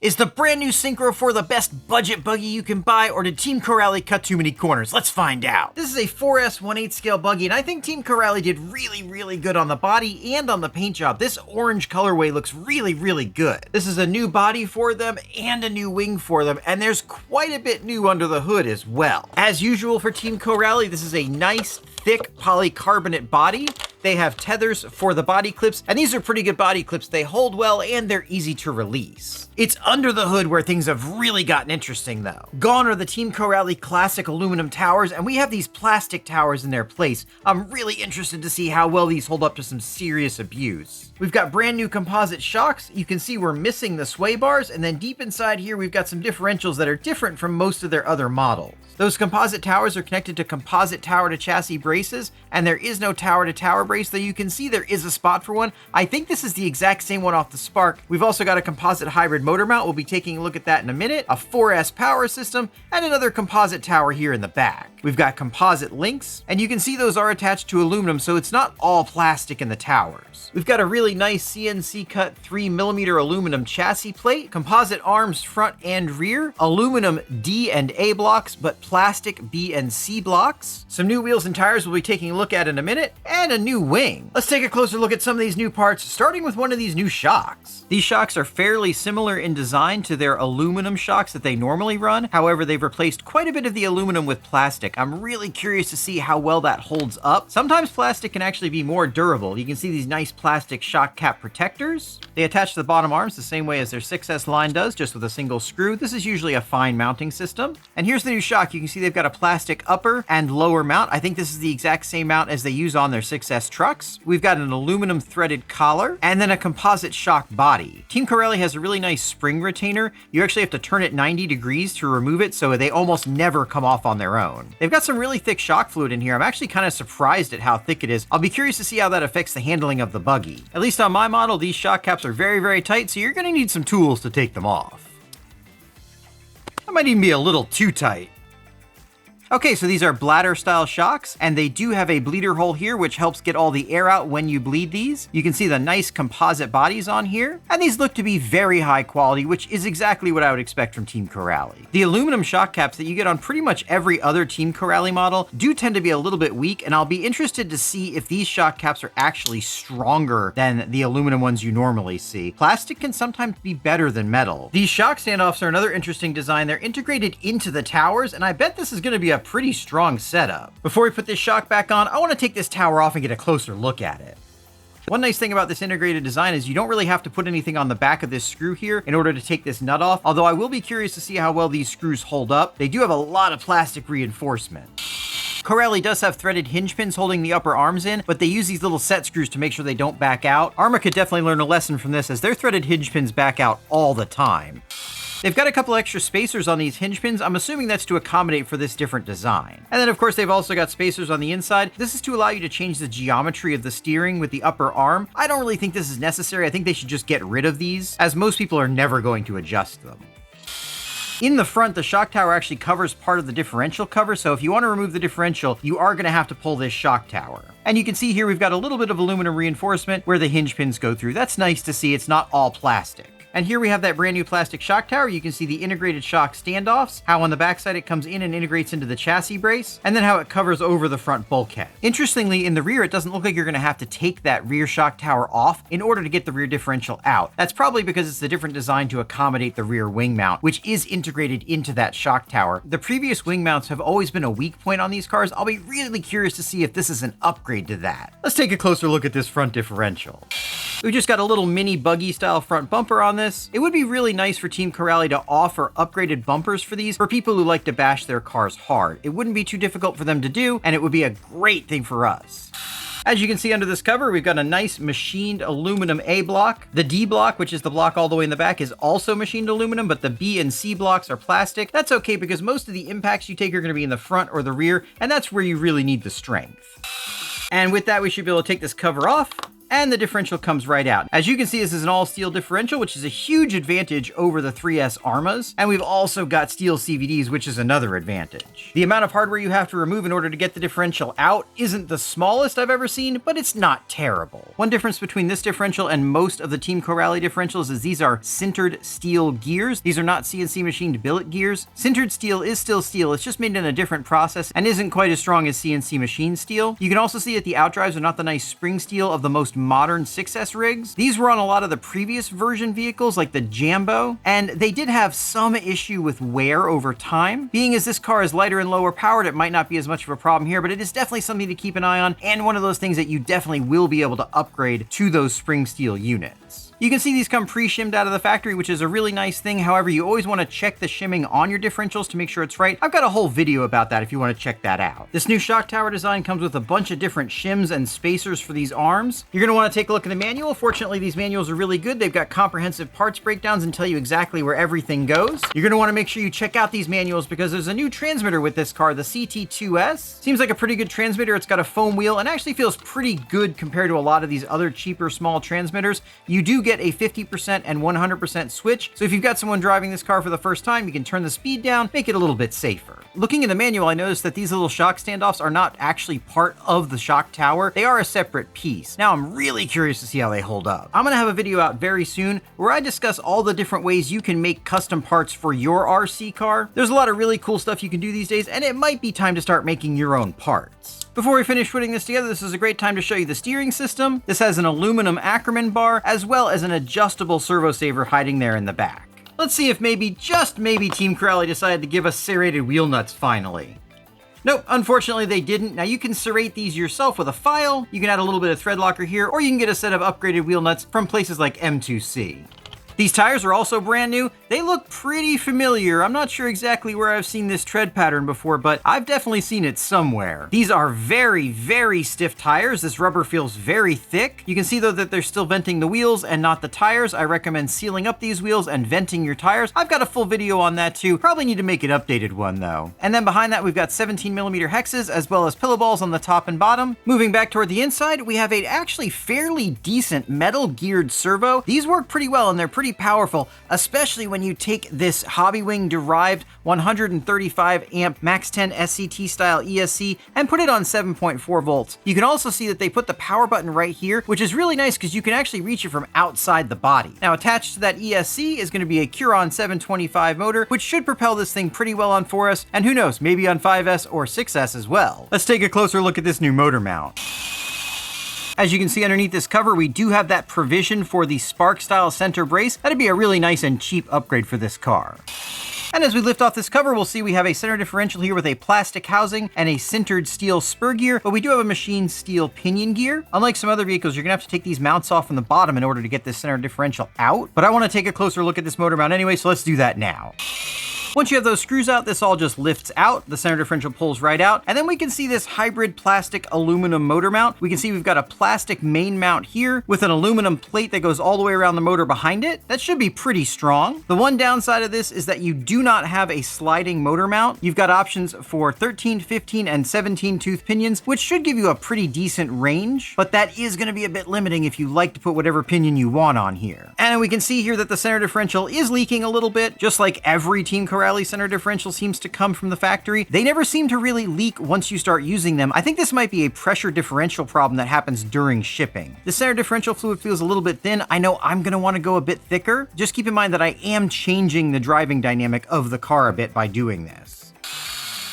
Is the brand new Syncro4 the best budget buggy you can buy, or did Team Corally cut too many corners? Let's find out. This is a 4S 1/8 scale buggy, and I think Team Corally did really good on the body and on the paint job. This orange colorway looks really good. This is a new body for them and a new wing for them, and there's quite a bit new under the hood as well. As usual for Team Corally, this is a nice, thick polycarbonate body. They have tethers for the body clips, and these are pretty good body clips. They hold well and they're easy to release. It's under the hood where things have really gotten interesting though. Gone are the Team Corally classic aluminum towers, and we have these plastic towers in their place. I'm really interested to see how well these hold up to some serious abuse. We've got brand new composite shocks. You can see we're missing the sway bars, and then deep inside here we've got some differentials that are different from most of their other models. Those composite towers are connected to composite tower to chassis braces, and there is no tower to tower brace, though you can see there is a spot for one. I think this is the exact same one off the Spark. We've also got a composite hybrid motor mount. We'll be taking a look at that in a minute, a 4S power system, and another composite tower here in the back. We've got composite links, and you can see those are attached to aluminum, so it's not all plastic in the towers. We've got a really nice CNC cut 3mm aluminum chassis plate, composite arms front and rear, aluminum D and A blocks, but plastic B and C blocks. Some new wheels and tires we'll be taking a look at in a minute, and a new wing. Let's take a closer look at some of these new parts, starting with one of these new shocks. These shocks are fairly similar in design to their aluminum shocks that they normally run. However, they've replaced quite a bit of the aluminum with plastic. I'm really curious to see how well that holds up. Sometimes plastic can actually be more durable. You can see these nice plastic shock cap protectors. They attach to the bottom arms the same way as their 6S line does, just with a single screw. This is usually a fine mounting system. And here's the new shock. You can see they've got a plastic upper and lower mount. I think this is the exact same mount as they use on their 6S trucks. We've got an aluminum threaded collar and then a composite shock body. Team Corally has a really nice spring retainer. You actually have to turn it 90 degrees to remove it, so they almost never come off on their own. They've got some really thick shock fluid in here. I'm actually kind of surprised at how thick it is. I'll be curious to see how that affects the handling of the buggy. At least on my model, these shock caps are very tight, so you're going to need some tools to take them off. That might even be a little too tight. Okay, so these are bladder style shocks, and they do have a bleeder hole here, which helps get all the air out when you bleed these. You can see the nice composite bodies on here, and these look to be very high quality, which is exactly what I would expect from Team Corally. The aluminum shock caps that you get on pretty much every other Team Corally model do tend to be a little bit weak, and I'll be interested to see if these shock caps are actually stronger than the aluminum ones you normally see. Plastic can sometimes be better than metal. These shock standoffs are another interesting design. They're integrated into the towers, and I bet this is going to be a pretty strong setup. Before we put this shock back on, I want to take this tower off and get a closer look at it. One nice thing about this integrated design is you don't really have to put anything on the back of this screw here in order to take this nut off, although I will be curious to see how well these screws hold up. They do have a lot of plastic reinforcement. Corally does have threaded hinge pins holding the upper arms in, but they use these little set screws to make sure they don't back out. Arrma could definitely learn a lesson from this, as their threaded hinge pins back out all the time. They've got a couple extra spacers on these hinge pins. I'm assuming that's to accommodate for this different design. And then of course they've also got spacers on the inside. This is to allow you to change the geometry of the steering with the upper arm. I don't really think this is necessary. I think they should just get rid of these, as most people are never going to adjust them. In the front, the shock tower actually covers part of the differential cover, so if you want to remove the differential, you are going to have to pull this shock tower. And you can see here we've got a little bit of aluminum reinforcement where the hinge pins go through. That's nice to see. It's not all plastic. And here we have that brand new plastic shock tower. You can see the integrated shock standoffs, how on the backside it comes in and integrates into the chassis brace, and then how it covers over the front bulkhead. Interestingly, in the rear, it doesn't look like you're going to have to take that rear shock tower off in order to get the rear differential out. That's probably because it's a different design to accommodate the rear wing mount, which is integrated into that shock tower. The previous wing mounts have always been a weak point on these cars. I'll be really curious to see if this is an upgrade to that. Let's take a closer look at this front differential. We just got a little mini buggy style front bumper on this. It would be really nice for Team Corally to offer upgraded bumpers for these for people who like to bash their cars hard. It wouldn't be too difficult for them to do, and it would be a great thing for us. As you can see under this cover, we've got a nice machined aluminum A block. The D block, which is the block all the way in the back, is also machined aluminum, but the B and C blocks are plastic. That's okay because most of the impacts you take are going to be in the front or the rear, and that's where you really need the strength. And with that, we should be able to take this cover off and the differential comes right out. As you can see, this is an all-steel differential, which is a huge advantage over the 3S Arrmas, and we've also got steel CVDs, which is another advantage. The amount of hardware you have to remove in order to get the differential out isn't the smallest I've ever seen, but it's not terrible. One difference between this differential and most of the Team Corally differentials is these are sintered steel gears. These are not CNC machined billet gears. Sintered steel is still steel, it's just made in a different process and isn't quite as strong as CNC machined steel. You can also see that the outdrives are not the nice spring steel of the most modern 6S rigs. These were on a lot of the previous version vehicles like the Jambo, and they did have some issue with wear over time. Being as this car is lighter and lower powered, it might not be as much of a problem here, but it is definitely something to keep an eye on, and one of those things that you definitely will be able to upgrade to those spring steel units. You can see these come pre-shimmed out of the factory, which is a really nice thing. However, you always want to check the shimming on your differentials to make sure it's right. I've got a whole video about that if you want to check that out. This new shock tower design comes with a bunch of different shims and spacers for these arms. You're going to want to take a look at the manual. Fortunately, these manuals are really good. They've got comprehensive parts breakdowns and tell you exactly where everything goes. You're going to want to make sure you check out these manuals because there's a new transmitter with this car, the CT2S. Seems like a pretty good transmitter. It's got a foam wheel and actually feels pretty good compared to a lot of these other cheaper small transmitters. You do get a 50% and 100% switch, so if you've got someone driving this car for the first time, you can turn the speed down, make it a little bit safer. Looking in the manual, I noticed that these little shock standoffs are not actually part of the shock tower. They are a separate piece. Now I'm really curious to see how they hold up. I'm gonna have a video out very soon where I discuss all the different ways you can make custom parts for your RC car. There's a lot of really cool stuff you can do these days, and it might be time to start making your own parts. Before we finish putting this together, this is a great time to show you the steering system. This has an aluminum Arrma bar, as well as an adjustable servo saver hiding there in the back. Let's see if maybe, just maybe, Team Corally decided to give us serrated wheel nuts finally. Nope, unfortunately they didn't. Now you can serrate these yourself with a file, you can add a little bit of thread locker here, or you can get a set of upgraded wheel nuts from places like M2C. These tires are also brand new. They look pretty familiar. I'm not sure exactly where I've seen this tread pattern before, but I've definitely seen it somewhere. These are very, very stiff tires. This rubber feels very thick. You can see though that they're still venting the wheels and not the tires. I recommend sealing up these wheels and venting your tires. I've got a full video on that too. Probably need to make an updated one though. And then behind that, we've got 17mm hexes as well as pillow balls on the top and bottom. Moving back toward the inside, we have a actually fairly decent metal geared servo. These work pretty well and they're pretty powerful, especially when you take this Hobbywing derived 135 amp Max 10 SCT style ESC and put it on 7.4 volts. You can also see that they put the power button right here, which is really nice because you can actually reach it from outside the body. Now attached to that ESC is going to be a Curon 725 motor, which should propel this thing pretty well on 4S, and who knows, maybe on 5S or 6S as well. Let's take a closer look at this new motor mount. As you can see underneath this cover, we do have that provision for the Spark style center brace. That'd be a really nice and cheap upgrade for this car. And as we lift off this cover, we'll see we have a center differential here with a plastic housing and a sintered steel spur gear, but we do have a machined steel pinion gear. Unlike some other vehicles, you're gonna have to take these mounts off from the bottom in order to get this center differential out, but I wanna take a closer look at this motor mount anyway, so let's do that now. Once you have those screws out, this all just lifts out, the center differential pulls right out, and then we can see this hybrid plastic aluminum motor mount. We can see we've got a plastic main mount here with an aluminum plate that goes all the way around the motor behind it. That should be pretty strong. The one downside of this is that you do not have a sliding motor mount. You've got options for 13, 15, and 17 tooth pinions, which should give you a pretty decent range, but that is gonna be a bit limiting if you like to put whatever pinion you want on here. And we can see here that the center differential is leaking a little bit, just like every Team Corally center differential seems to come from the factory. They never seem to really leak once you start using them. I think this might be a pressure differential problem that happens during shipping. The center differential fluid feels a little bit thin. I know I'm gonna wanna go a bit thicker. Just keep in mind that I am changing the driving dynamic of the car a bit by doing this.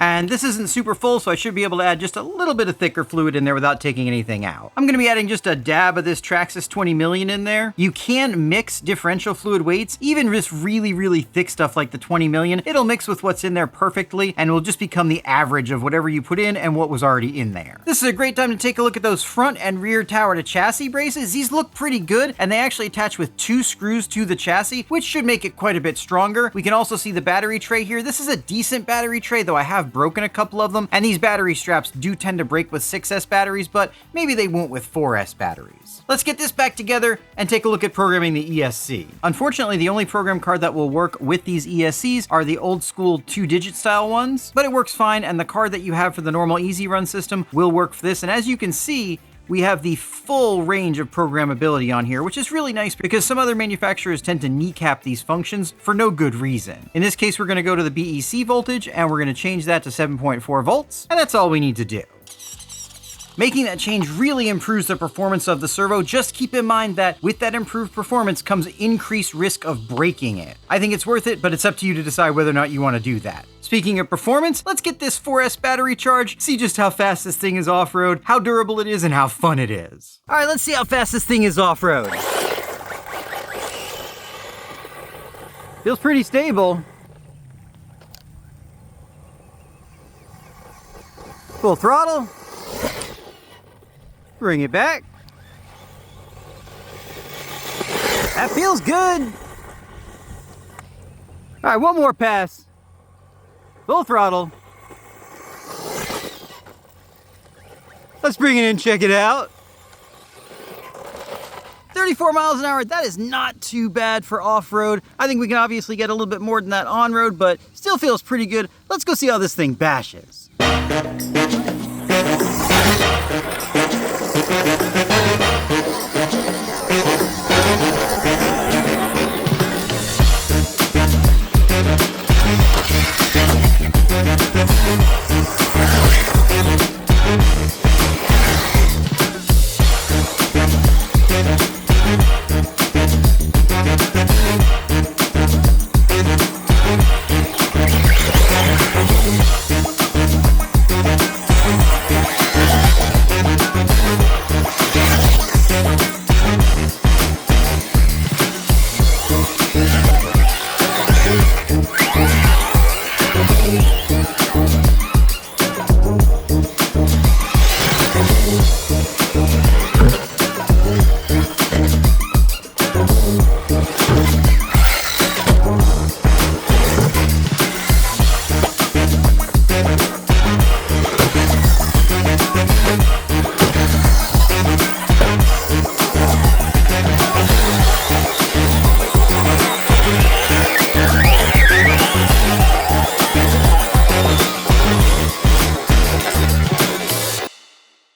And this isn't super full, so I should be able to add just a little bit of thicker fluid in there without taking anything out. I'm gonna be adding just a dab of this Traxxas 20 million in there. You can mix differential fluid weights, even just really, really thick stuff like the 20 million. It'll mix with what's in there perfectly, and will just become the average of whatever you put in and what was already in there. This is a great time to take a look at those front and rear tower to chassis braces. These look pretty good, and they actually attach with 2 screws to the chassis, which should make it quite a bit stronger. We can also see the battery tray here. This is a decent battery tray, though I have broken a couple of them, and these battery straps do tend to break with 6S batteries, but maybe they won't with 4S batteries. Let's get this back together and take a look at programming the ESC. Unfortunately, the only program card that will work with these ESCs are the old school 2-digit style ones, but it works fine, and the card that you have for the normal easy run system will work for this. And as you can see, we have the full range of programmability on here, which is really nice because some other manufacturers tend to kneecap these functions for no good reason. In this case, we're going to go to the BEC voltage and we're going to change that to 7.4 volts, and that's all we need to do. Making that change really improves the performance of the servo. Just keep in mind that with that improved performance comes increased risk of breaking it. I think it's worth it, but it's up to you to decide whether or not you want to do that. Speaking of performance, let's get this 4S battery charged, see just how fast this thing is off-road, how durable it is, and how fun it is. All right, let's see how fast this thing is off-road. Feels pretty stable. Full throttle. Bring it back. That feels good. All right, one more pass. Full throttle. Let's bring it in, check it out. 34 miles an hour, that is not too bad for off-road. I think we can obviously get a little bit more than that on-road, but still feels pretty good. Let's go see how this thing bashes.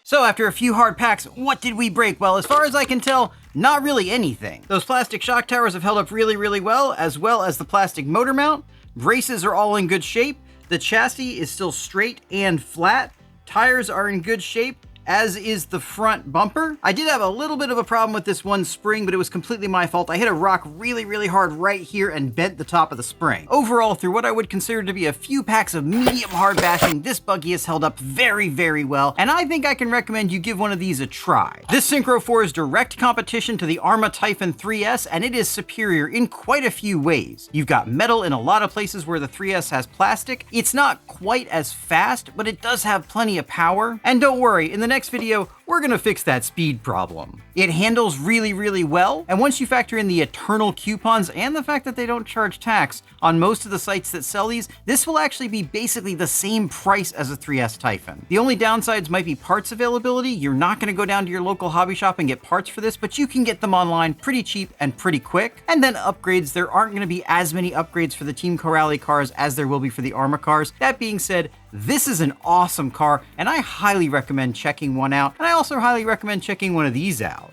So after a few hard packs, what did we break? Well, as far as I can tell, not really anything. Those plastic shock towers have held up really well as the plastic motor mount. Braces are all in good shape. The chassis is still straight and flat. Tires are in good shape, as is the front bumper. I did have a little bit of a problem with this one spring, but it was completely my fault. I hit a rock really hard right here and bent the top of the spring. Overall, through what I would consider to be a few packs of medium hard bashing, this buggy has held up very well, and I think I can recommend you give one of these a try. This Syncro4 is direct competition to the Arrma Typhon 3S, and it is superior in quite a few ways. You've got metal in a lot of places where the 3S has plastic. It's not quite as fast, but it does have plenty of power. And don't worry, in the next video, we're gonna fix that speed problem. It handles really well, and once you factor in the eternal coupons and the fact that they don't charge tax on most of the sites that sell these, this will actually be basically the same price as a 3S Typhon. The only downsides might be parts availability. You're not gonna go down to your local hobby shop and get parts for this, but you can get them online pretty cheap and pretty quick. And then upgrades, there aren't gonna be as many upgrades for the Team Corally cars as there will be for the Arrma cars. That being said, this is an awesome car, and I highly recommend checking one out, and I also highly recommend checking one of these out.